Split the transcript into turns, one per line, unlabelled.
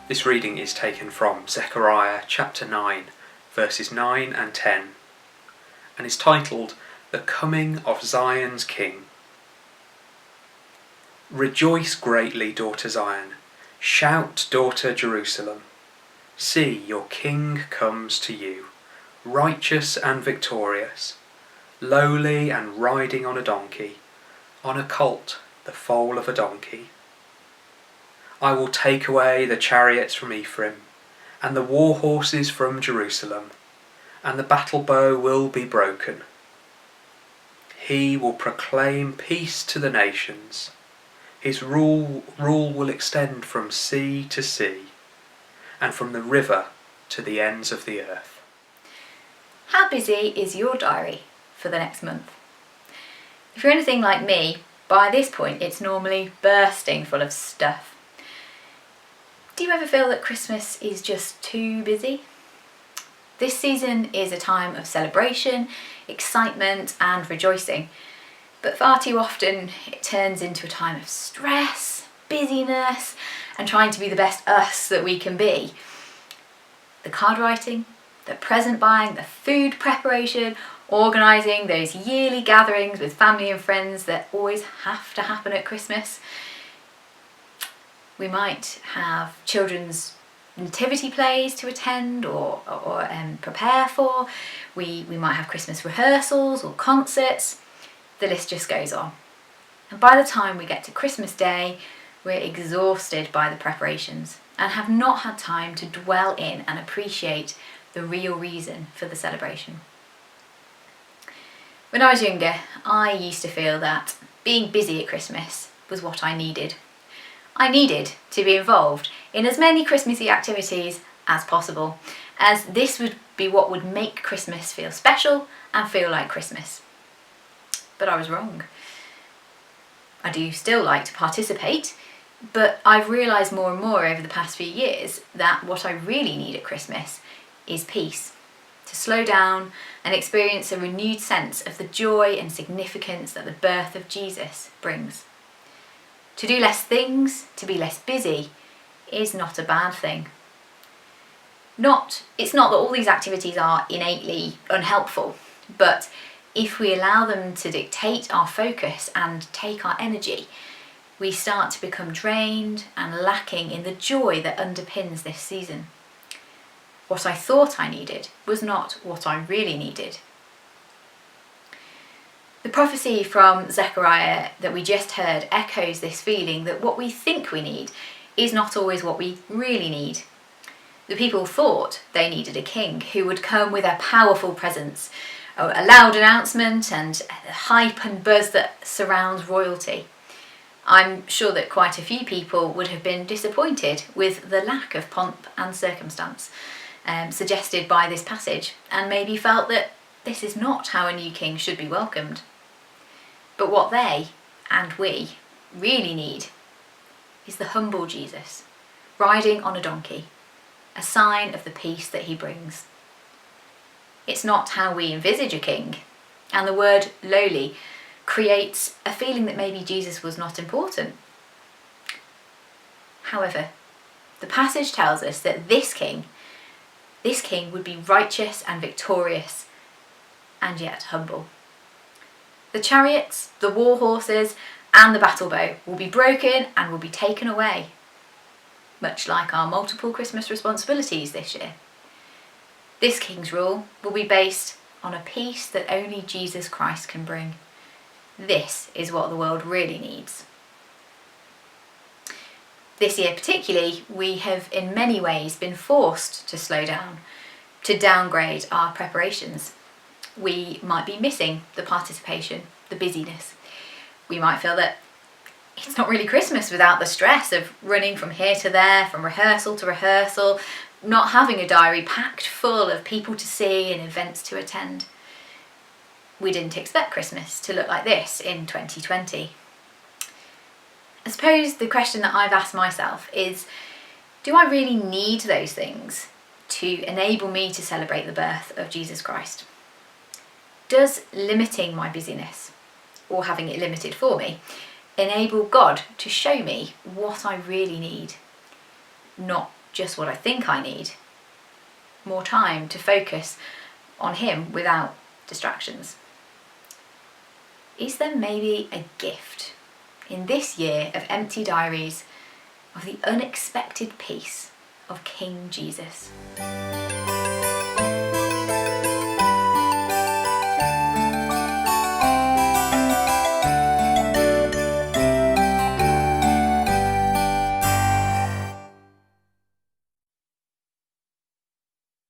This reading is taken from Zechariah chapter 9, verses 9 and 10, and is titled, The Coming of Zion's King. Rejoice greatly, daughter Zion. Shout, daughter Jerusalem. See, your king comes to you, righteous and victorious, lowly and riding on a donkey, on a colt, the foal of a donkey. I will take away the chariots from Ephraim, and the war horses from Jerusalem, and the battle bow will be broken. He will proclaim peace to the nations. His rule will extend from sea to sea, and from the river to the ends of the earth.
How busy is your diary for the next month? If you're anything like me, by this point it's normally bursting full of stuff. Do you ever feel that Christmas is just too busy? This season is a time of celebration, excitement and rejoicing, but far too often it turns into a time of stress, busyness and trying to be the best us that we can be. The card writing, the present buying, the food preparation, organising those yearly gatherings with family and friends that always have to happen at Christmas. We might have children's nativity plays to attend or prepare for. We might have Christmas rehearsals or concerts. The list just goes on. And by the time we get to Christmas Day, we're exhausted by the preparations and have not had time to dwell in and appreciate the real reason for the celebration. When I was younger, I used to feel that being busy at Christmas was what I needed. I needed to be involved in as many Christmassy activities as possible, as this would be what would make Christmas feel special and feel like Christmas. But I was wrong. I do still like to participate, but I've realised more and more over the past few years that what I really need at Christmas is peace, to slow down and experience a renewed sense of the joy and significance that the birth of Jesus brings. To do less things, to be less busy, is not a bad thing. It's not that all these activities are innately unhelpful, but if we allow them to dictate our focus and take our energy, we start to become drained and lacking in the joy that underpins this season. What I thought I needed was not what I really needed. The prophecy from Zechariah that we just heard echoes this feeling that what we think we need is not always what we really need. The people thought they needed a king who would come with a powerful presence, a loud announcement and the hype and buzz that surrounds royalty. I'm sure that quite a few people would have been disappointed with the lack of pomp and circumstance suggested by this passage, and maybe felt that this is not how a new king should be welcomed. But what they, and we, really need is the humble Jesus, riding on a donkey, a sign of the peace that he brings. It's not how we envisage a king, and the word lowly creates a feeling that maybe Jesus was not important. However, the passage tells us that this king would be righteous and victorious, and yet humble. The chariots, the war horses, and the battle bow will be broken and will be taken away, much like our multiple Christmas responsibilities this year. This king's rule will be based on a peace that only Jesus Christ can bring. This is what the world really needs. This year particularly, we have in many ways been forced to slow down, to downgrade our preparations. We might be missing the participation, the busyness. We might feel that it's not really Christmas without the stress of running from here to there, from rehearsal to rehearsal, not having a diary packed full of people to see and events to attend. We didn't expect Christmas to look like this in 2020. I suppose the question that I've asked myself is, do I really need those things to enable me to celebrate the birth of Jesus Christ? Does limiting my busyness, or having it limited for me, enable God to show me what I really need, not just what I think I need. More time to focus on Him without distractions. Is there maybe a gift in this year of empty diaries of the unexpected peace of King Jesus?